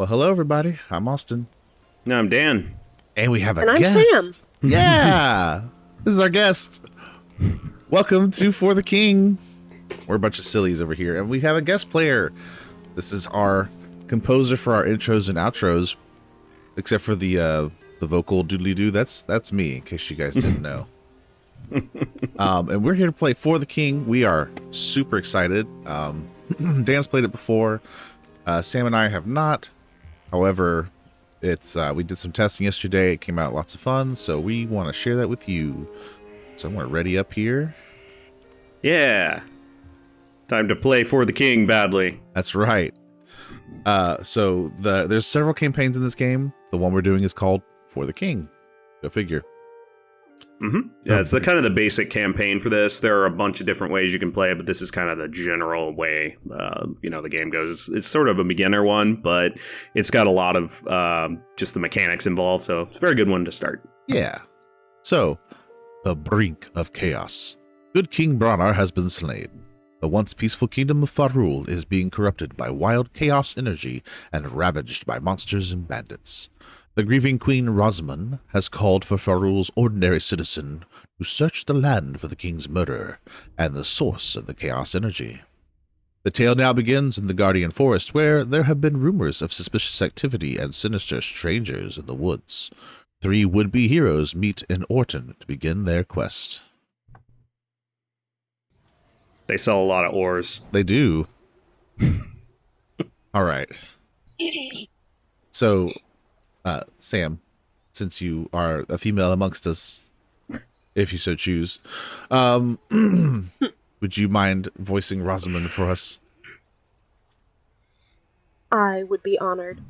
hello everybody. I'm Austin. No, I'm Dan. And we have a And I'm guest. Sam. Yeah. This is our guest. Welcome to For the King. We're a bunch of sillies over here. And we have a guest player. This is our composer for our intros and outros. Except for the vocal doodly-doo. That's me, in case you guys didn't know. And we're here to play For the King. We are super excited. Dan's played it before. Sam and I have not. However, it's we did some testing yesterday. It came out lots of fun, so we want to share that with you. So we're ready up here. Yeah. Time to play For the King badly. That's right. So there's several campaigns in this game. The one we're doing is called For the King. Go figure. Mm-hmm. Yeah, it's kind of the basic campaign for this. There are a bunch of different ways you can play it, but this is kind of the general way the game goes. It's sort of a beginner one, but it's got a lot of just the mechanics involved, so it's a very good one to start. Yeah. So, the brink of chaos. Good King Brannar has been slain. The once peaceful kingdom of Farul is being corrupted by wild chaos energy and ravaged by monsters and bandits. The grieving Queen Rosamund has called for Farul's ordinary citizen to search the land for the king's murderer and the source of the chaos energy. The tale now begins in the Guardian Forest, where there have been rumors of suspicious activity and sinister strangers in the woods. 3 would-be heroes meet in Orton to begin their quest. They sell a lot of ores. They do. All right. So, Sam, since you are a female amongst us, if you so choose, would you mind voicing Rosamund for us? I would be honored.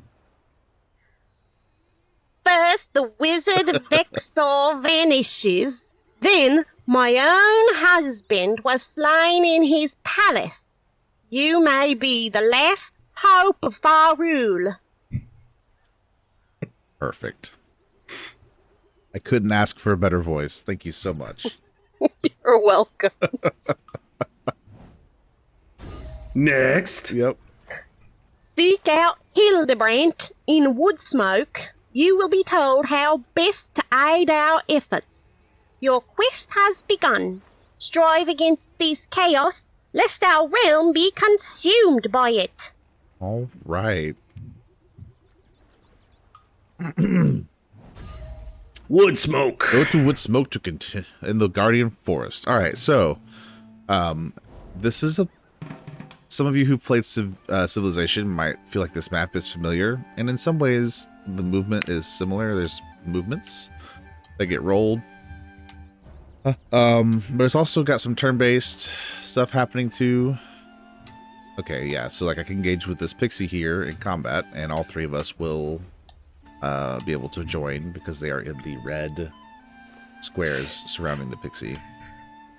First, the wizard Vexor vanishes. Then, my own husband was slain in his palace. You may be the last hope of Farul. Perfect. I couldn't ask for a better voice. Thank you so much. You're welcome. Next. Yep. Seek out Hildebrandt in Woodsmoke. You will be told how best to aid our efforts. Your quest has begun. Strive against this chaos, lest our realm be consumed by it. All right. Wood smoke. Go to Woodsmoke to continue in the Guardian Forest. All right, so this is some of you who played Civilization might feel like this map is familiar, and in some ways the movement is similar. There's movements that get rolled, but it's also got some turn-based stuff happening too. Okay, yeah, so like I can engage with this pixie here in combat, and all 3 of us will be able to join because they are in the red squares surrounding the pixie.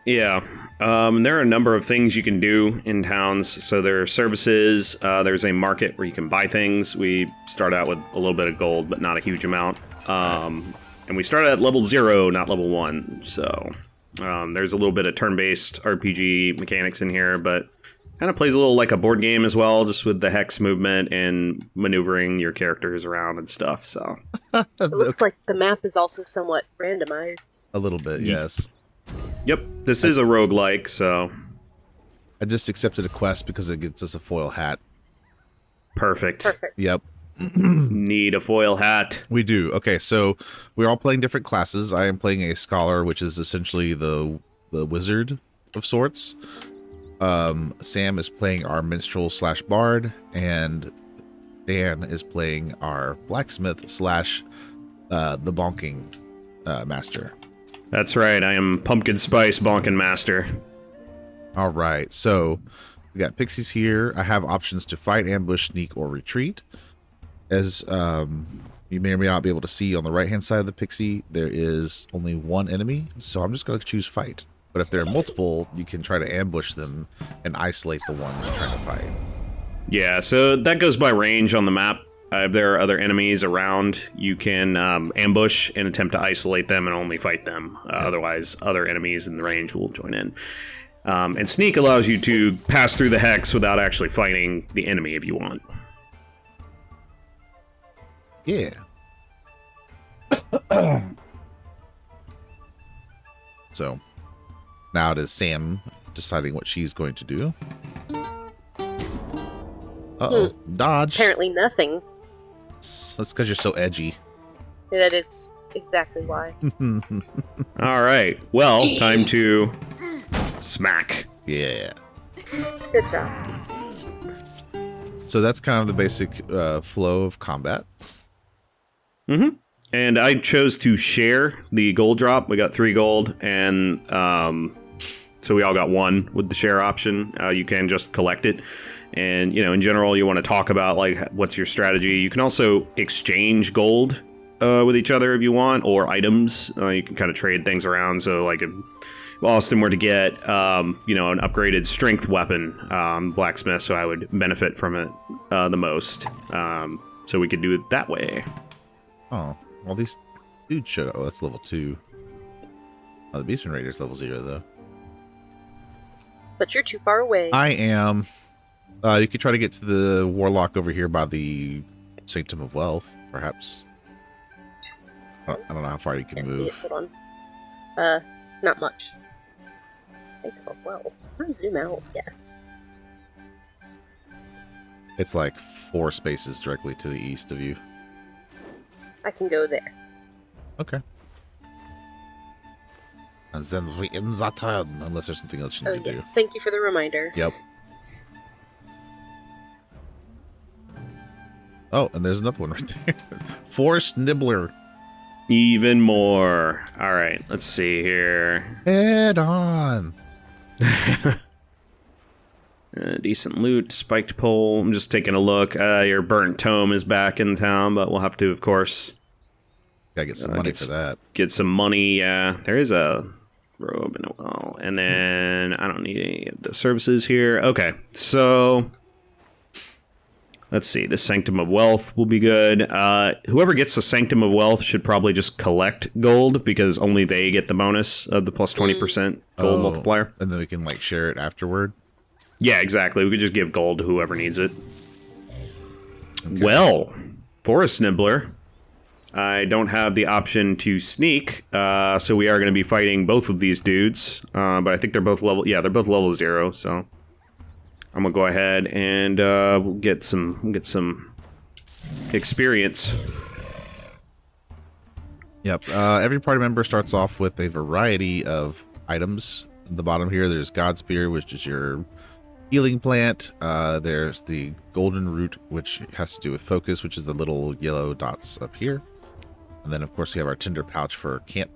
Yeah, there are a number of things you can do in towns. So there are services, there's a market where you can buy things. We start out with a little bit of gold, but not a huge amount. And we started at level 0, not level 1. So there's a little bit of turn-based RPG mechanics in here, but kind of plays a little like a board game as well, just with the hex movement and maneuvering your characters around and stuff. So It looks like the map is also somewhat randomized. A little bit, yes. Yep, this is a roguelike, so I just accepted a quest because it gets us a foil hat. perfect. Yep. Need a foil hat. We do. Okay, so we're all playing different classes. I am playing a scholar, which is essentially the wizard of sorts. Sam is playing our minstrel / bard, and Dan is playing our blacksmith / the bonking master. That's right, I am Pumpkin Spice Bonkin' Master. All right, so we got pixies here. I have options to fight, ambush, sneak, or retreat. As you may or may not be able to see on the right-hand side of the pixie, there is only one enemy, so I'm just going to choose fight. But if there are multiple, you can try to ambush them and isolate the one you're trying to fight. Yeah, so that goes by range on the map. If there are other enemies around, you can ambush and attempt to isolate them and only fight them. Otherwise, other enemies in the range will join in. And sneak allows you to pass through the hex without actually fighting the enemy if you want. Yeah. So now it is Sam deciding what she's going to do. Uh-oh. Dodge. Apparently nothing. That's because you're so edgy. That is exactly why. All right. Well, time to smack. Yeah. Good job. So that's kind of the basic flow of combat. Mm-hmm. And I chose to share the gold drop. We got 3 gold, and so we all got 1 with the share option. You can just collect it. And, you know, in general, you want to talk about, like, what's your strategy. You can also exchange gold with each other if you want, or items. You can kind of trade things around. So, like, if Austin were to get, you know, an upgraded strength weapon, blacksmith, so I would benefit from it the most. So we could do it that way. Oh, well, these dudes showed up. Oh, that's level 2. Oh, the Beastman Raider's level 0, though. But you're too far away. I am. You could try to get to the Warlock over here by the Sanctum of Wealth, perhaps. I don't know how far you can move. Hold on. Not much. Sanctum of Wealth. Can I zoom out? Yes. It's like 4 spaces directly to the east of you. I can go there. Okay. And then we end that turn, unless there's something else you Oh, need to yes. do. Thank you for the reminder. Yep. Oh, and there's another one right there. Forest Nibbler. Even more. All right, let's see here. Head on. Decent loot, spiked pole. I'm just taking a look. Your burnt tome is back in town, but we'll have to, of course, Gotta get some money for that. get some money. Yeah, there is a robe and a well. And then I don't need any of the services here. Okay, so let's see. The Sanctum of Wealth will be good. Whoever gets the Sanctum of Wealth should probably just collect gold, because only they get the bonus of the plus 20% gold multiplier. And then we can, like, share it afterward. Yeah, exactly. We could just give gold to whoever needs it. Okay. Well, Forest Nibbler, I don't have the option to sneak, so we are going to be fighting both of these dudes. But I think they're both level. Yeah, they're both level 0. So I'm gonna go ahead and we'll get some experience. Yep. Every party member starts off with a variety of items. At the bottom here, there's Godspear, which is your healing plant. There's the golden root, which has to do with focus, which is the little yellow dots up here. And then, of course, we have our tinder pouch for camp.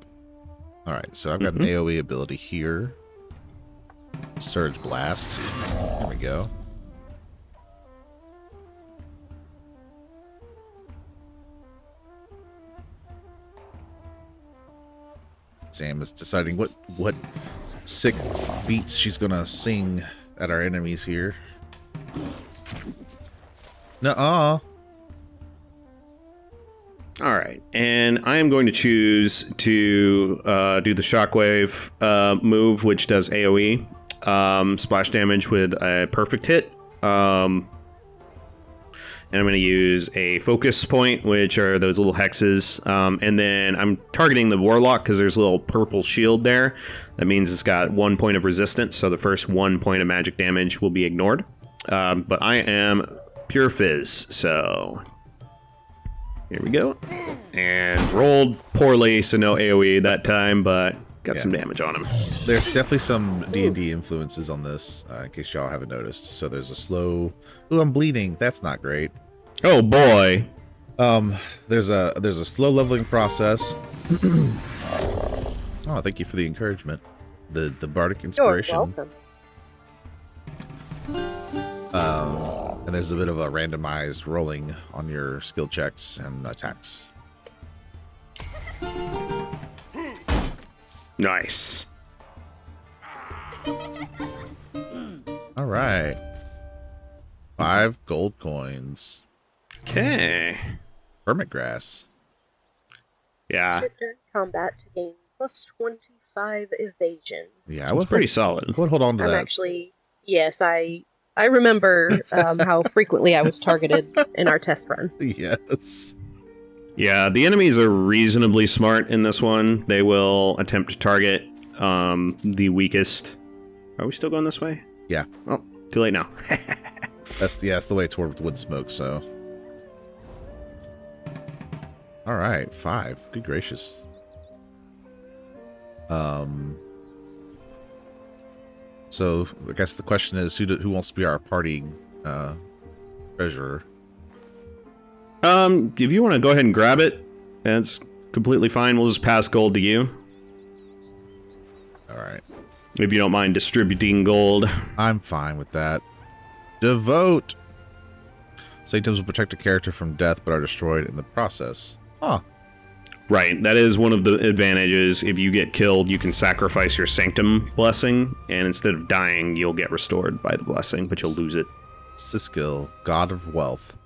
All right, so I've got an AoE ability here. Surge Blast. There we go. Sam is deciding what sick beats she's gonna sing at our enemies here. Nuh-uh. All right, and I am going to choose to do the Shockwave move, which does AoE splash damage with a perfect hit. And I'm going to use a focus point, which are those little hexes. And then I'm targeting the Warlock because there's a little purple shield there. That means it's got 1 point of resistance, so the first 1 point of magic damage will be ignored. But I am Pure Fizz, so here we go. And rolled poorly, so no AoE that time, but got some damage on him. There's definitely some D&D influences on this, in case y'all haven't noticed. So there's a slow... Ooh, I'm bleeding. That's not great. Oh, boy. There's a slow leveling process. Oh, thank you for the encouragement. The bardic inspiration. You're welcome. And there's a bit of a randomized rolling on your skill checks and attacks. Nice. All right. 5 gold coins. Okay. Hermit grass. Yeah, During combat to gain plus 25 evasion. Yeah, it's pretty solid. I would hold on to I'm that. actually, yes, I remember how frequently I was targeted in our test run. Yes. Yeah, the enemies are reasonably smart in this one. They will attempt to target the weakest. Are we still going this way? Yeah. Oh, too late now. That's the way toward wood smoke, so. All right, 5. Good gracious. So I guess the question is, who wants to be our party treasurer? If you want to go ahead and grab it, that's completely fine. We'll just pass gold to you. All right. If you don't mind distributing gold. I'm fine with that. Devote. Sanctums will protect a character from death, but are destroyed in the process. Huh. Right, that is one of the advantages. If you get killed, you can sacrifice your sanctum blessing, and instead of dying, you'll get restored by the blessing, but you'll lose it. Siskil, god of wealth.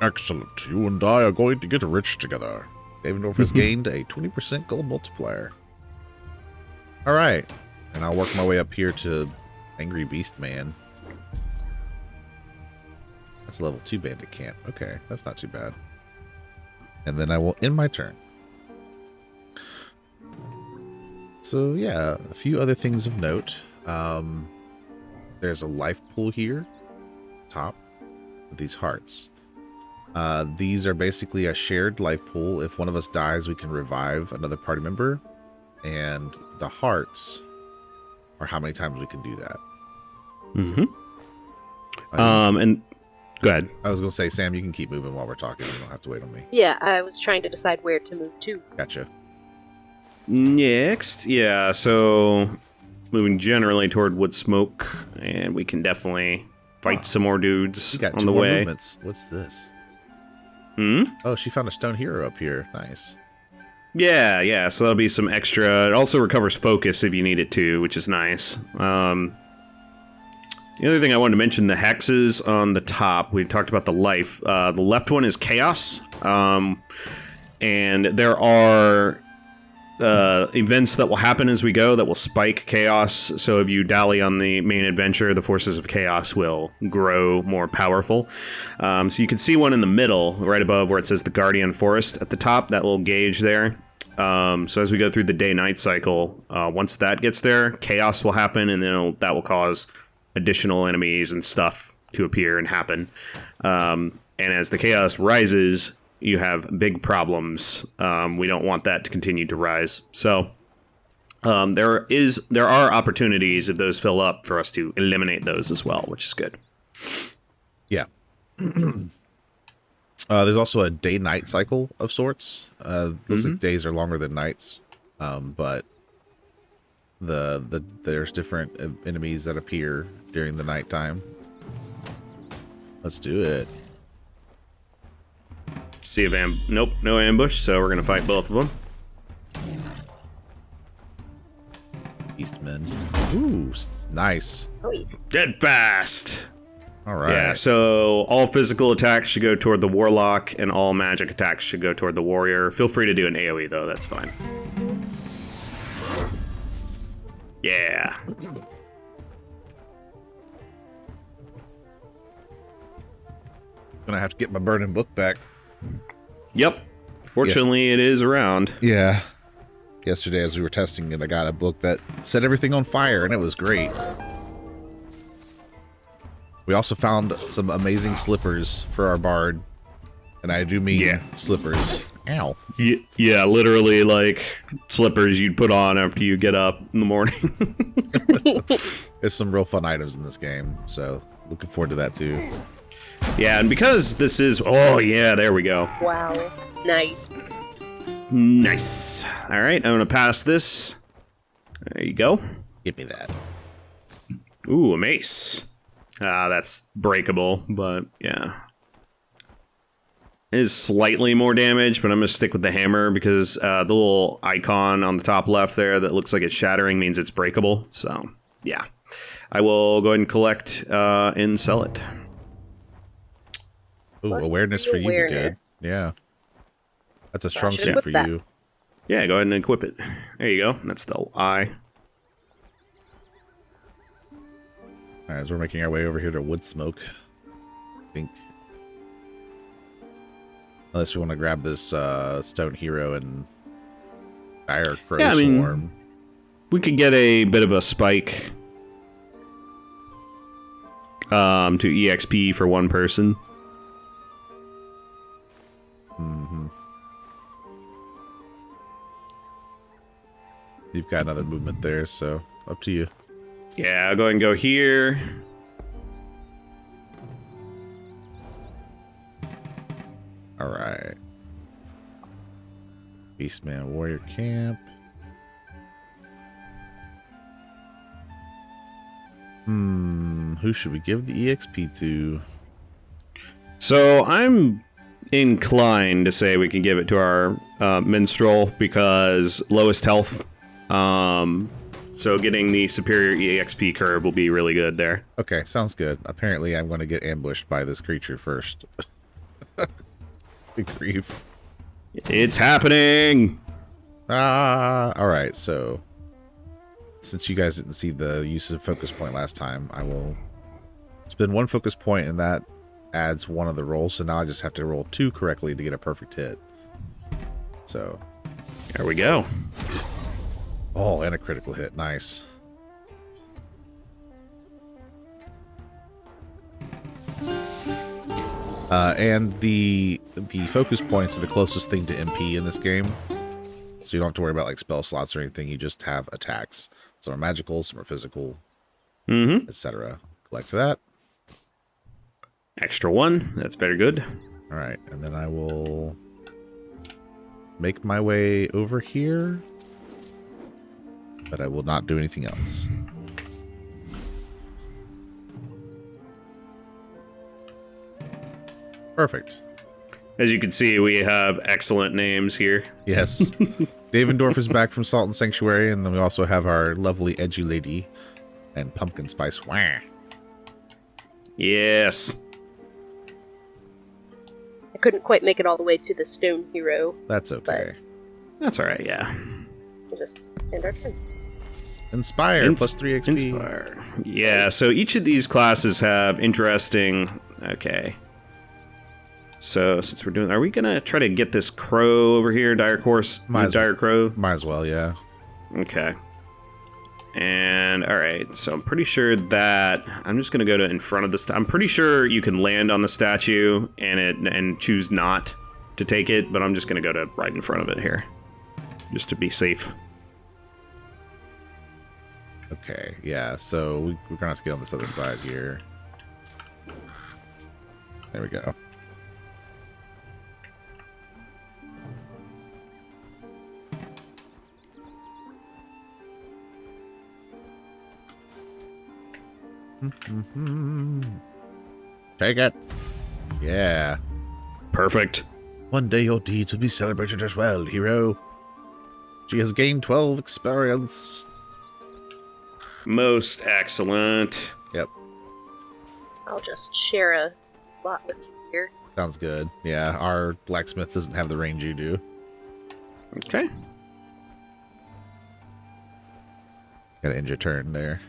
Excellent. You and I are going to get rich together. Davendorf has gained a 20% gold multiplier. All right. And I'll work my way up here to Angry Beast Man. That's a level 2 bandit camp. Okay, that's not too bad. And then I will end my turn. So yeah, a few other things of note. There's a life pool here, top, with these hearts. These are basically a shared life pool. If one of us dies, we can revive another party member. And the hearts are how many times we can do that. Mm-hmm. And go ahead. I was going to say, Sam, you can keep moving while we're talking. You don't have to wait on me. Yeah, I was trying to decide where to move to. Gotcha. Next, yeah, so moving generally toward wood smoke, and we can definitely fight some more dudes You got on 2 the more way. movements. What's this? Hmm? Oh, she found a stone hero up here. Nice. Yeah, so that'll be some extra. It also recovers focus if you need it to, which is nice. The other thing I wanted to mention, the hexes on the top, we talked about the life. The left one is chaos, and there are events that will happen as we go that will spike chaos. So if you dally on the main adventure, the forces of chaos will grow more powerful. So you can see one in the middle, right above where it says the Guardian Forest at the top, that little gauge there. So as we go through the day-night cycle, once that gets there, chaos will happen, and then that will cause additional enemies and stuff to appear and happen. And as the chaos rises, you have big problems. We don't want that to continue to rise. So there are opportunities, if those fill up, for us to eliminate those as well, which is good. Yeah. There's also a day-night cycle of sorts. Looks like days are longer than nights, but there's different enemies that appear during the nighttime. Let's do it. See if nope, no ambush, so we're gonna fight both of them. Eastman. Ooh, nice. Oh, yeah. Dead fast. All right. Yeah, so all physical attacks should go toward the warlock, and all magic attacks should go toward the warrior. Feel free to do an AoE though, that's fine. Yeah. Gonna have to get my burning book back. Yep. Fortunately, It is around. Yeah. Yesterday, as we were testing it, I got a book that set everything on fire, and it was great. We also found some amazing slippers for our bard. And I do mean slippers. Ow. Yeah, literally like slippers you'd put on after you get up in the morning. There's some real fun items in this game, so looking forward to that too. Yeah, and because this is... Oh, yeah, there we go. Wow. Nice. Nice. All right, I'm going to pass this. There you go. Give me that. Ooh, a mace. That's breakable, but yeah. It is slightly more damage, but I'm going to stick with the hammer because the little icon on the top left there that looks like it's shattering means it's breakable. So, yeah. I will go ahead and collect and sell it. Ooh, awareness for you would be good. Yeah. That's a strong suit for you. Yeah, go ahead and equip it. There you go. That's the eye. Alright, as we're making our way over here to Woodsmoke, I think. Unless we want to grab this stone hero and dire crow Yeah, I mean, swarm. we could get a bit of a spike to EXP for one person. Mm-hmm. You've got another movement there, so up to you. Yeah, I'll go ahead and go here. All right. Beastman Warrior Camp. Who should we give the EXP to? So I'm inclined to say we can give it to our minstrel because lowest health. So getting the superior EXP curve will be really good there. Okay, sounds good. Apparently, I'm going to get ambushed by this creature first. Good grief. It's happening! All right, so since you guys didn't see the use of focus point last time, I will spend 1 focus point, and that adds 1 of the rolls. So now I just have to roll 2 correctly to get a perfect hit. So there we go. Oh, and a critical hit. Nice. And the focus points are the closest thing to MP in this game. So you don't have to worry about like spell slots or anything. You just have attacks. Some are magical, some are physical, etc. Collect that. Extra 1. That's very good. All right, and then I will make my way over here, but I will not do anything else. Perfect. As you can see, we have excellent names here. Yes. Davendorf is back from Salt and Sanctuary, and then we also have our lovely edgy lady and pumpkin spice. Wah. Yes. I couldn't quite make it all the way to the stone hero. That's okay. That's alright, yeah. We'll just end our turn. Inspire, plus 3 XP. Inspire. Yeah, so each of these classes have interesting... Okay. So, since we're doing... Are we gonna try to get this crow over here? Dire crow? Might as well, yeah. Okay. And, alright, so I'm pretty sure that... I'm just gonna go to in front of the... I'm pretty sure you can land on the statue and choose not to take it, but I'm just gonna go to right in front of it here. Just to be safe. Okay, yeah, so we're gonna have to get on this other side here. There we go. Take it. Yeah. Perfect. One day your deeds will be celebrated as well, hero. She has gained 12 experience. Most excellent. Yep. I'll just share a slot with you here. Sounds good. Yeah, our blacksmith doesn't have the range you do. Okay. Gotta end your turn there.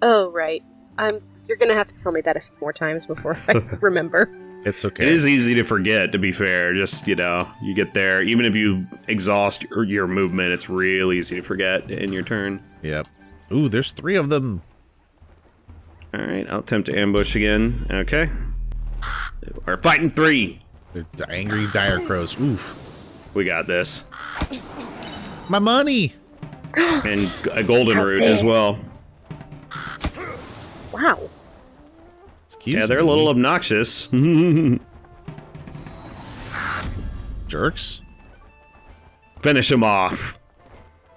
Oh, right. You're gonna have to tell me that a few more times before I remember. It's okay. It is easy to forget, to be fair. Just, you get there. Even if you exhaust your movement, it's real easy to forget in your turn. Yep. Ooh, there's 3 of them. Alright, I'll attempt to ambush again. Okay. We're fighting 3. The angry dire crows. Oof. We got this. My money! And a golden root as well. Wow. Excuse Yeah, they're a me. little obnoxious. Jerks. Finish them off.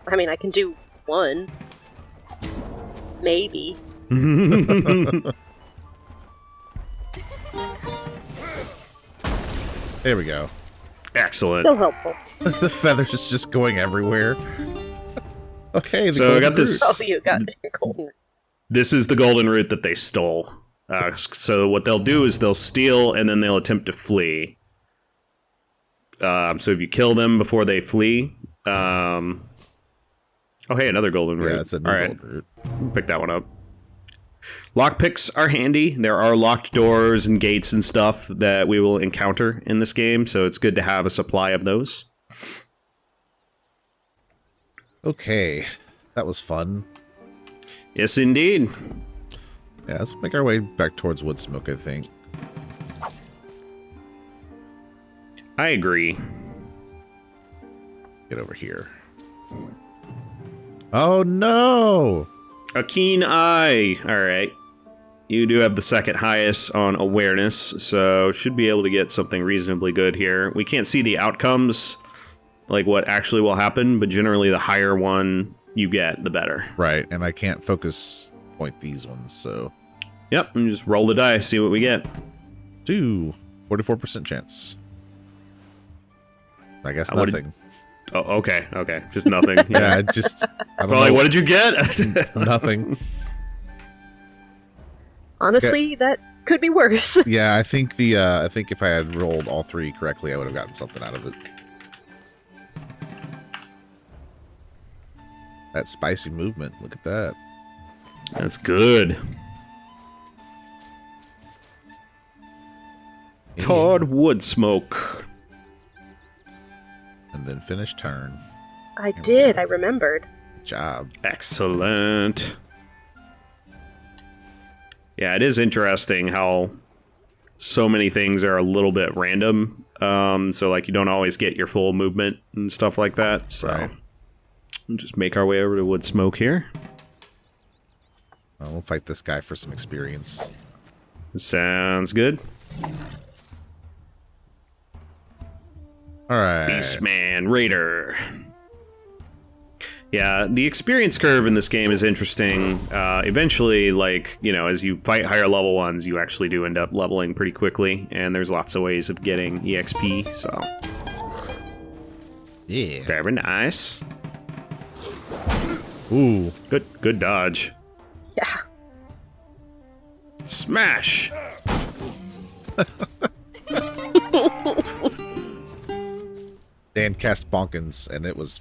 I mean, I can do 1. Maybe. There we go. Excellent. Still helpful. The feathers is just going everywhere. Okay, So I got this. Oh, you got golden. This is the golden root that they stole. So what they'll do is they'll steal and then they'll attempt to flee. So if you kill them before they flee, oh hey, another golden root. Yeah, it's a new All right. golden root. Pick that one up. Lockpicks are handy. There are locked doors and gates and stuff that we will encounter in this game, so it's good to have a supply of those. Okay, that was fun. Yes, indeed. Yeah, let's make our way back towards Woodsmoke, I think. I agree. Get over here. Oh, no! A keen eye. All right. You do have the second highest on awareness, so should be able to get something reasonably good here. We can't see the outcomes, like what actually will happen, but generally the higher one you get, the better. Right, and I can't focus point these ones, so... Yep, and just roll the dice, see what we get. 44% chance. I guess What nothing. Oh, okay, just nothing. Yeah, I don't Probably, know. what did you get? Nothing. Honestly, that could be worse. Yeah, I think if I had rolled all three correctly, I would have gotten something out of it. That spicy movement, look at that. That's good. Todd Woodsmoke. And then finish turn. I did, I remembered. Good job. Excellent. Yeah, it is interesting how so many things are a little bit random. So like you don't always get your full movement and stuff like that. So Right. we'll just make our way over to Woodsmoke here. Well, we'll fight this guy for some experience. Sounds good. All right. Beastman Raider. Yeah, the experience curve in this game is interesting. Eventually, like, you know, as you fight higher level ones, you actually do end up leveling pretty quickly, and there's lots of ways of getting EXP, so... Yeah. Very nice. Ooh. Good dodge. Yeah. Smash! Dan cast Bonkins, and it was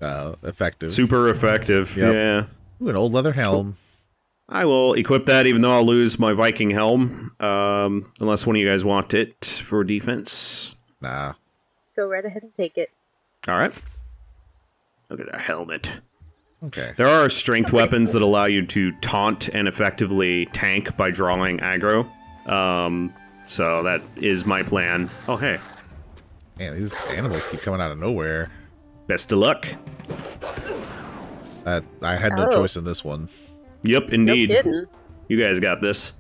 effective. Super effective, Yep. yeah. Ooh, an old leather helm. I will equip that even though I'll lose my Viking helm, unless one of you guys want it for defense. Nah. Go right ahead and take it. Alright. Look at our helmet. Okay. There are strength weapons that allow you to taunt and effectively tank by drawing aggro. So that is my plan. Oh, hey. Man, these animals keep coming out of nowhere. Best of luck. I had no Oh. choice in this one. Yep, indeed. No kidding. You guys got this.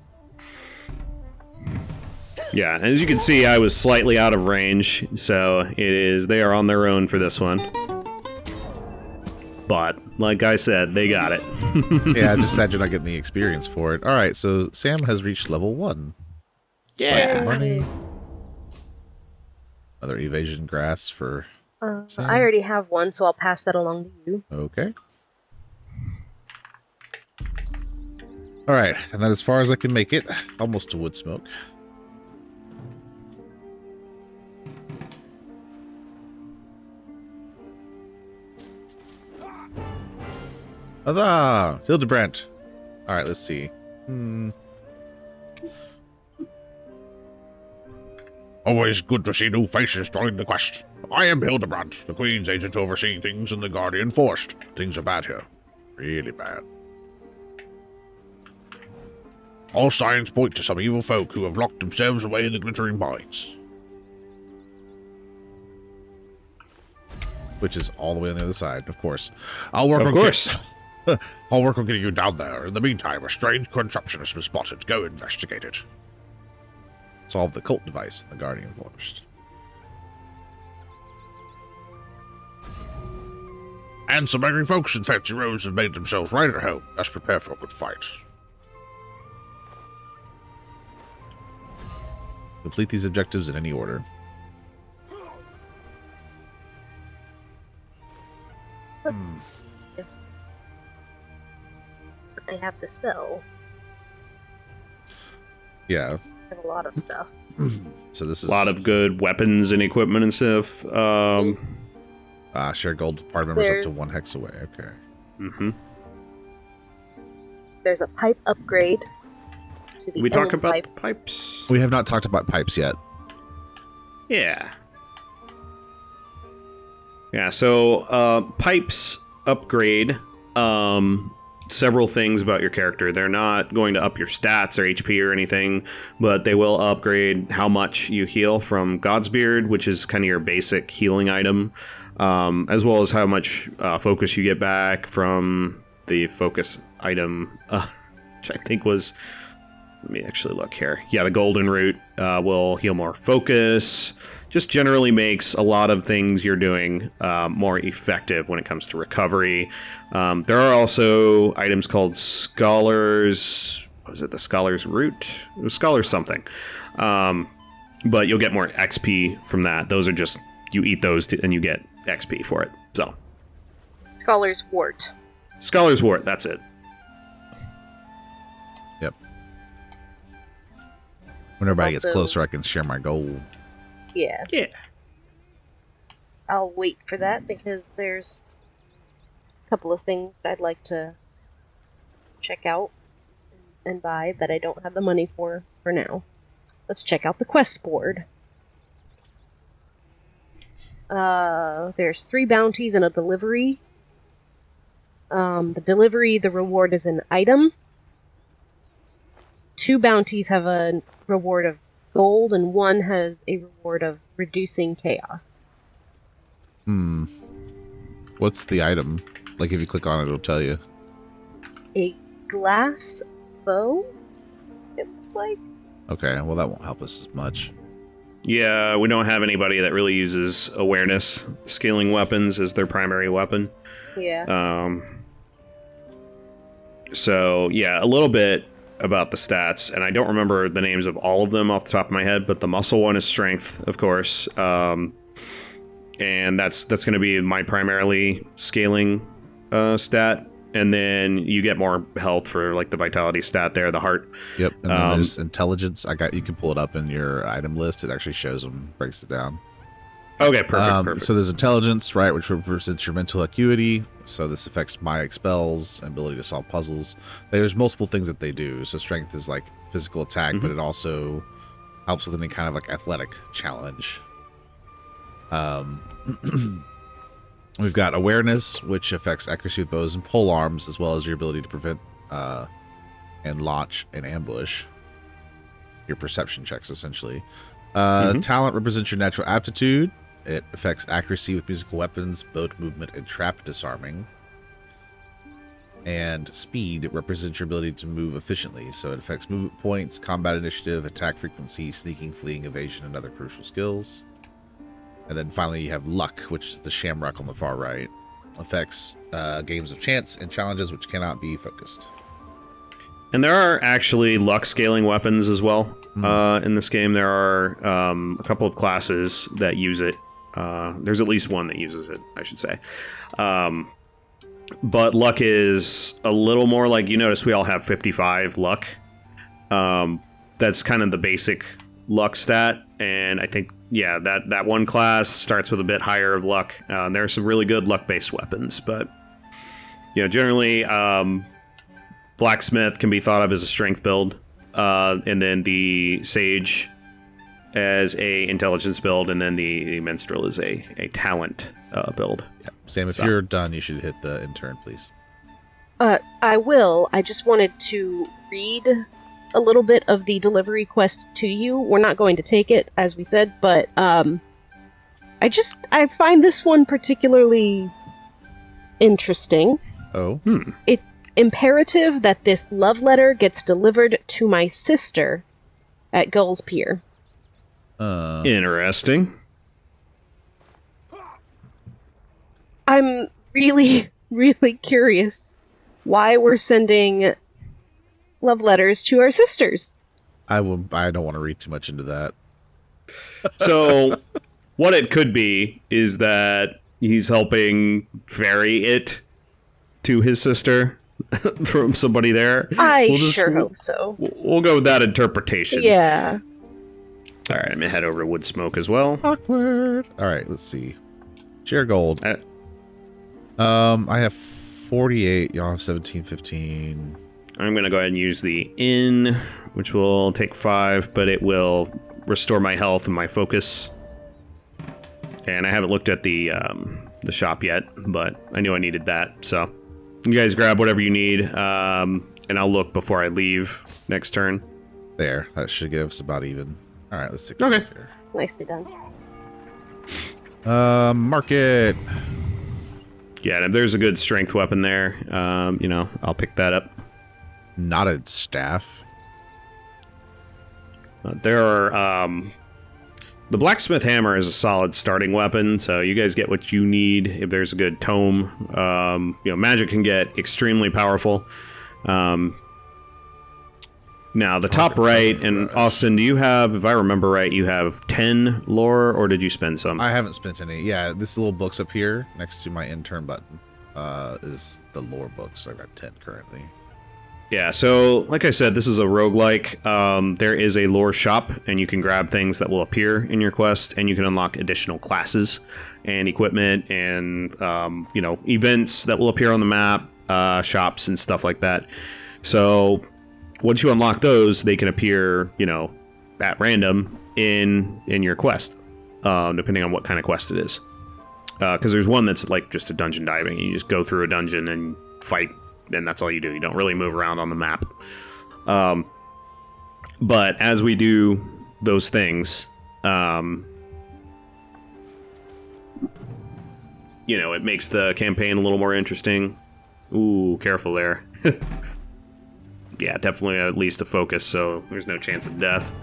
Yeah, and as you can see, I was slightly out of range, so they are on their own for this one. But, like I said, they got it. Yeah, I'm just sad you're not getting the experience for it. All right, so Sam has reached level 1. Yeah. Money. Another evasion grass for Sam. I already have one, so I'll pass that along to you. Okay. All right, and that as far as I can make it, almost to Woodsmoke. Huzzah! Hildebrandt. All right, let's see. Always good to see new faces join the quest. I am Hildebrandt, the Queen's agent overseeing things in the Guardian Forest. Things are bad here. Really bad. All signs point to some evil folk who have locked themselves away in the glittering mines. Which is all the way on the other side, of course. I'll work Of on course. I'll work on getting you down there. In the meantime, a strange contraption has been spotted. Go investigate it. Solve the cult device in the Guardian Forest. And some angry folks in fancy robes have made themselves right at home. Let's prepare for a good fight. Complete these objectives in any order. But they have to sell. Yeah. They have a lot of stuff. So this is A lot of good weapons and equipment and stuff. share gold party members up to There's- 1 hex away. Okay. Mm-hmm. There's a pipe upgrade to the We talk elm about pipe. pipes. We have not talked about pipes yet. Yeah. Yeah, so pipes upgrade several things about your character. They're not going to up your stats or HP or anything, but they will upgrade how much you heal from Godsbeard, which is kind of your basic healing item, as well as how much focus you get back from the focus item, which I think was... Let me actually look here. Yeah, the golden root will heal more focus. Just generally makes a lot of things you're doing more effective when it comes to recovery. There are also items called Scholars... What was it? The Scholar's Root? It was Scholar's something. But you'll get more XP from that. Those are just... You eat those and you get XP for it. So, Scholar's Wart. Scholar's Wart, that's it. Yep. When everybody There's gets also- closer, I can share my gold. Yeah. Yeah. I'll wait for that because there's a couple of things I'd like to check out and buy that I don't have the money for now. Let's check out the quest board. There's 3 bounties and a delivery. The delivery, the reward is an item. 2 bounties have a reward of gold, and 1 has a reward of reducing chaos. What's the item? Like, if you click on it, it'll tell you. A glass bow, it looks like. Okay, well, that won't help us as much. Yeah, we don't have anybody that really uses awareness scaling weapons as their primary weapon. Yeah. So, yeah, a little bit about the stats, and I don't remember the names of all of them off the top of my head, but the muscle one is strength, of course. And that's going to be my primarily scaling stat. And then you get more health for like the vitality stat there, the heart. Yep, and then there's intelligence. You can pull it up in your item list. It actually shows them, breaks it down. Okay, perfect. So there's intelligence, right, which represents your mental acuity. So this affects my spells and ability to solve puzzles. There's multiple things that they do. So strength is like physical attack, but it also helps with any kind of like athletic challenge. We've got awareness, which affects accuracy with bows and pole arms, as well as your ability to prevent and launch an ambush. Your perception checks, essentially. Talent represents your natural aptitude. It affects accuracy with musical weapons, boat movement, and trap disarming. And speed, it represents your ability to move efficiently. So it affects movement points, combat initiative, attack frequency, sneaking, fleeing, evasion, and other crucial skills. And then finally you have luck, which is the shamrock on the far right. Affects games of chance and challenges which cannot be focused. And there are actually luck scaling weapons as well in this game. There are a couple of classes that use it. There's at least one that uses it, I should say. But luck is a little more like, you notice we all have 55 luck. That's kind of the basic luck stat. And I think, yeah, that one class starts with a bit higher of luck. There are some really good luck-based weapons, but generally, blacksmith can be thought of as a strength build, and then the sage as a intelligence build, and then the minstrel is a talent build. Yeah. Sam, if you're done, you should hit the intern, please. I will. I just wanted to read a little bit of the delivery quest to you. We're not going to take it, as we said, but I find this one particularly interesting. Oh. It's imperative that this love letter gets delivered to my sister at Gull's Pier. Interesting. I'm really, really curious why we're sending love letters to our sisters. I don't want to read too much into that. So what it could be is that he's helping ferry it to his sister from somebody there. I sure hope so. We'll go with that interpretation. Yeah. All right, I'm going to head over to Woodsmoke as well. Awkward. All right, let's see. Share gold. I have 48. Y'all have 17, 15. I'm going to go ahead and use the inn, which will take 5, but it will restore my health and my focus. And I haven't looked at the shop yet, but I knew I needed that. So you guys grab whatever you need, and I'll look before I leave next turn. There, that should give us about even. All right, let's take Okay. a look here. Nicely done. Market. Yeah, and if there's a good strength weapon there, you know, I'll pick that up. Knotted staff. There are, the blacksmith hammer is a solid starting weapon, so you guys get what you need. If there's a good tome, you know, magic can get extremely powerful. Now, the top right, and Austin, do you have, if I remember right, you have 10 lore, or did you spend some? I haven't spent any. Yeah, this little book's up here next to my intern button is the lore books. I've got 10 currently. Yeah, so like I said, this is a roguelike. There is a lore shop, and you can grab things that will appear in your quest, and you can unlock additional classes and equipment and, you know, events that will appear on the map, shops and stuff like that. So once you unlock those, they can appear, you know, at random in your quest, depending on what kind of quest it is. Because there's one that's like just a dungeon diving. You just go through a dungeon and fight, and that's all you do. You don't really move around on the map. But as we do those things, you know, it makes the campaign a little more interesting. Ooh, careful there. Yeah, definitely at least a focus, so there's no chance of death.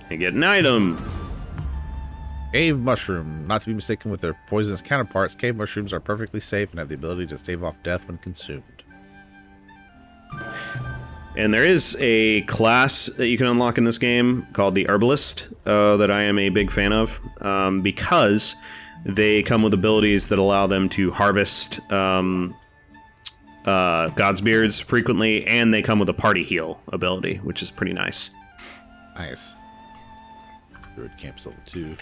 You get an item. Cave mushroom. Not to be mistaken with their poisonous counterparts, cave mushrooms are perfectly safe and have the ability to stave off death when consumed. And there is a class that you can unlock in this game called the Herbalist that I am a big fan of because they come with abilities that allow them to harvest God's Beards frequently, and they come with a party heal ability, which is pretty nice. Nice. Druid camp's level 2.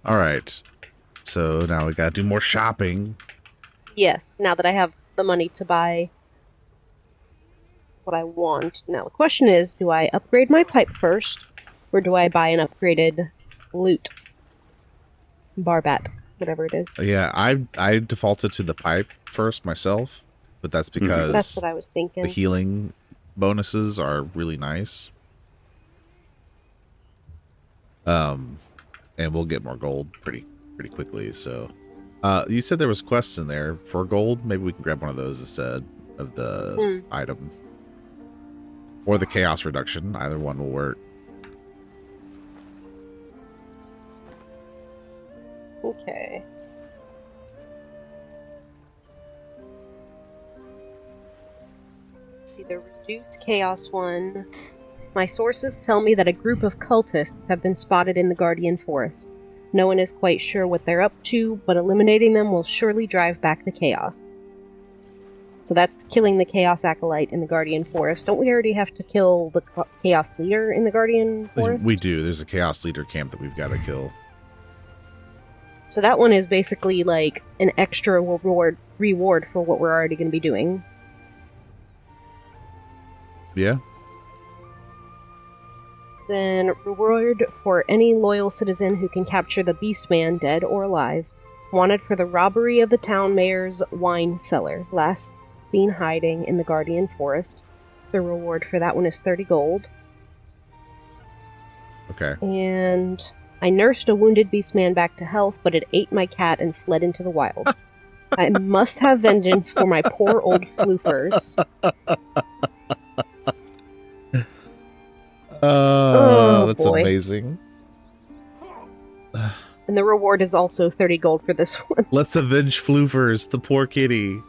All right. So now we gotta do more shopping. Yes, now that I have the money to buy what I want. Now the question is, do I upgrade my pipe first, or do I buy an upgraded loot? Barbat, whatever it is. Yeah, I defaulted to the pipe first myself, but that's because That's what I was thinking. the healing bonuses are really nice. And we'll get more gold pretty quickly. So, you said there was quests in there for gold. Maybe we can grab one of those instead of the item, or the chaos reduction. Either one will work. Okay. Let's see, the reduced chaos one. My sources tell me that a group of cultists have been spotted in the Guardian Forest. No one is quite sure what they're up to, but eliminating them will surely drive back the chaos. So that's killing the Chaos Acolyte in the Guardian Forest. Don't we already have to kill the Chaos Leader in the Guardian Forest? We do. There's a Chaos Leader camp that we've got to kill. So that one is basically like an extra reward for what we're already going to be doing. Yeah. Then reward for any loyal citizen who can capture the Beastman, dead or alive. Wanted for the robbery of the town mayor's wine cellar. Last seen hiding in the Guardian Forest. The reward for that one is 30 gold. Okay. And I nursed a wounded Beastman back to health, but it ate my cat and fled into the wilds. I must have vengeance for my poor old floofers. That's boy. amazing. And the reward is also 30 gold for this one. Let's avenge Floofers, the poor kitty. I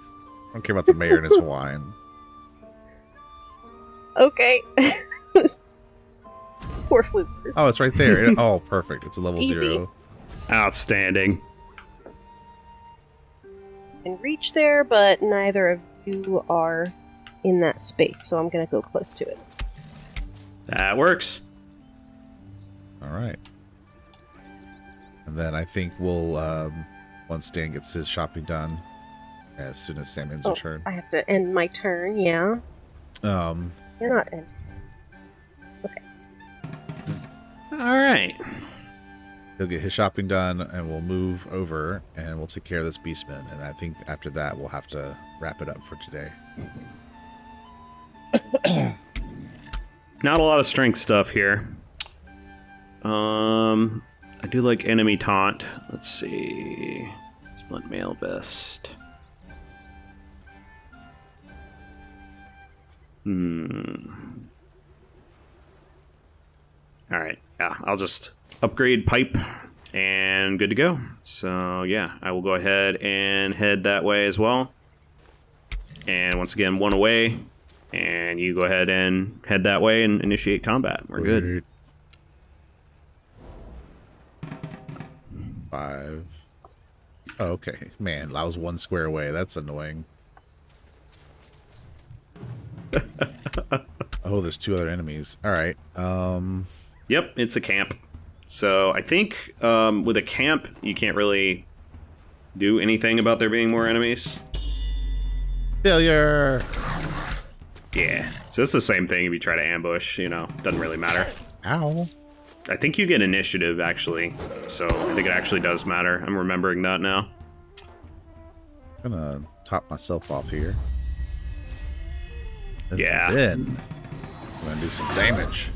don't care about the mayor and his wine. Okay. Poor floofers. Oh, it's right there. Oh, perfect. It's a level Easy. 0. Outstanding. And reach there, but neither of you are in that space, so I'm gonna go close to it. That works. All right. And then I think we'll once Dan gets his shopping done, as soon as Sam ends her turn. I have to end my turn, yeah. You're not in. Okay. All right. He'll get his shopping done, and we'll move over, and we'll take care of this beastman. And I think after that, we'll have to wrap it up for today. Not a lot of strength stuff here. I do like enemy taunt. Let's see. Splint mail vest. Alright, yeah, I'll just upgrade pipe and good to go. So yeah, I will go ahead and head that way as well. And once again, one away. And you go ahead and head that way and initiate combat. We're good. 5. Oh, okay. Man, I was 1 square away. That's annoying. Oh, there's 2 other enemies. All right. Yep, it's a camp. So I think with a camp, you can't really do anything about there being more enemies. Failure. Yeah, so it's the same thing if you try to ambush, you know, doesn't really matter. Ow. I think you get initiative, actually, so I think it actually does matter. I'm remembering that now. I'm gonna top myself off here. And Yeah. then I'm gonna do some damage.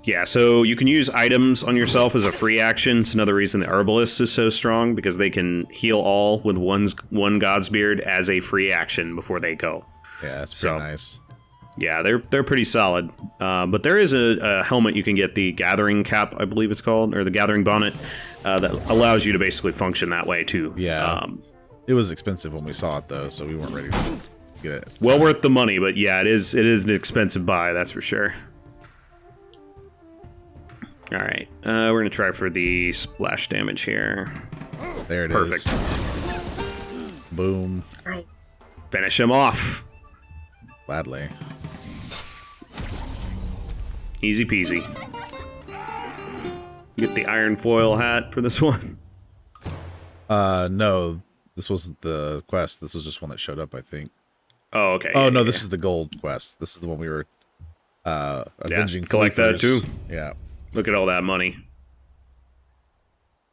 Yeah, so you can use items on yourself as a free action. It's another reason the Herbalist is so strong, because they can heal all with one God's Beard as a free action before they go. Yeah, that's pretty nice. Yeah, they're pretty solid. But there is a helmet you can get, the Gathering Cap, I believe it's called, or the Gathering Bonnet, that allows you to basically function that way too. Yeah. It was expensive when we saw it though, so we weren't ready to get it. Well worth the money, but yeah, it is an expensive buy, that's for sure. All right, we're gonna try for the splash damage here. There it is. Perfect. Boom. Nice. Finish him off. Gladly. Easy peasy. Get the iron foil hat for this one. No, this wasn't the quest. This was just one that showed up, I think. Oh, okay. Oh, no, this is the gold quest. This is the one we were avenging. Collect that too. Yeah. Look at all that money.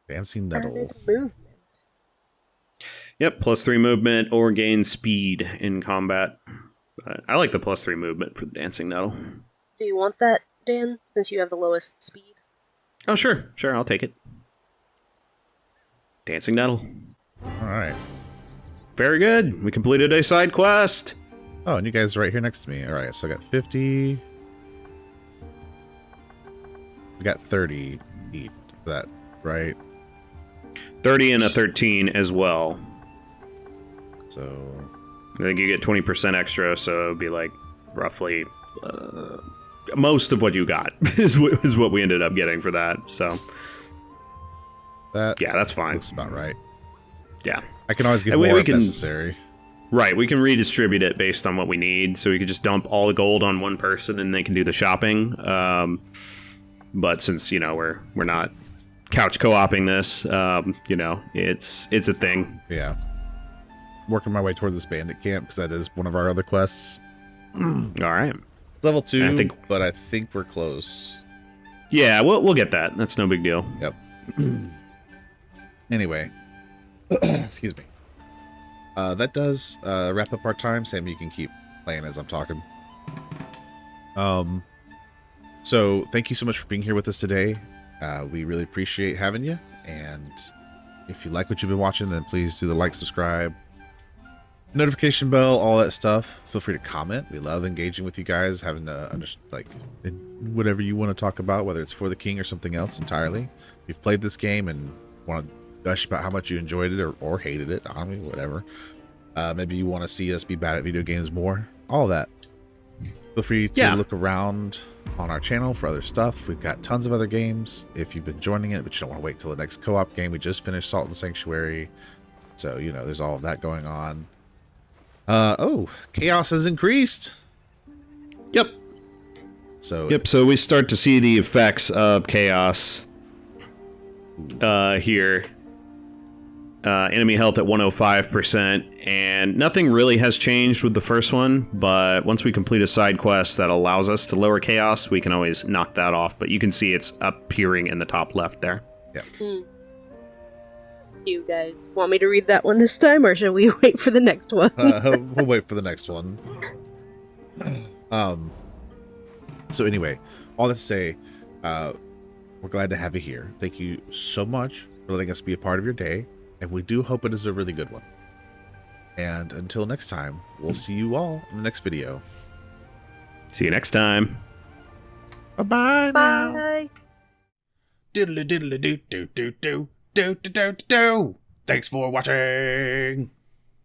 Dancing Nettle. Yep, +3 movement or gain speed in combat. I like the +3 movement for the Dancing Nettle. Do you want that, Dan, since you have the lowest speed? Oh, sure, I'll take it. Dancing Nettle. All right. Very good. We completed a side quest. Oh, and you guys are right here next to me. All right, so I got 50. We got 30 each. That right? 30 and a 13 as well. So I think you get 20% extra, so it'd be like roughly most of what you got is what we ended up getting for that. So that that's fine. Looks about right. Yeah, I can always get more if necessary. Right, we can redistribute it based on what we need. So we could just dump all the gold on one person and they can do the shopping. But since we're not couch co-oping this, it's a thing. Yeah. Working my way toward this bandit camp because that is one of our other quests. All right. Level 2, but I think we're close. Yeah, we'll get that. That's no big deal. Yep. Anyway, excuse me. That does wrap up our time. Sam, you can keep playing as I'm talking. So thank you so much for being here with us today. We really appreciate having you. And if you like what you've been watching, then please do the like, subscribe, notification bell, all that stuff. Feel free to comment. We love engaging with you guys, having whatever you want to talk about, whether it's For the King or something else entirely. If you've played this game and want to gush about how much you enjoyed it or hated it, I mean, whatever. Maybe you want to see us be bad at video games more. All that. Feel free to look around on our channel for other stuff. We've got tons of other games if you've been joining it, but you don't want to wait till the next co-op game. We just finished Salt and Sanctuary, so there's all of that going on. Chaos has increased. Yep. So we start to see the effects of chaos here. enemy health at 105%, and nothing really has changed with the first one, but once we complete a side quest that allows us to lower chaos, we can always knock that off, but you can see it's appearing in the top left there. Yeah. Do you guys want me to read that one this time, or should we wait for the next one? We'll wait for the next one. So anyway, all that to say, we're glad to have you here. Thank you so much for letting us be a part of your day, and we do hope it is a really good one. And until next time, we'll see you all in the next video. See you next time. Bye-bye now. Bye. Diddly diddly do do do do do do do do. Thanks for watching.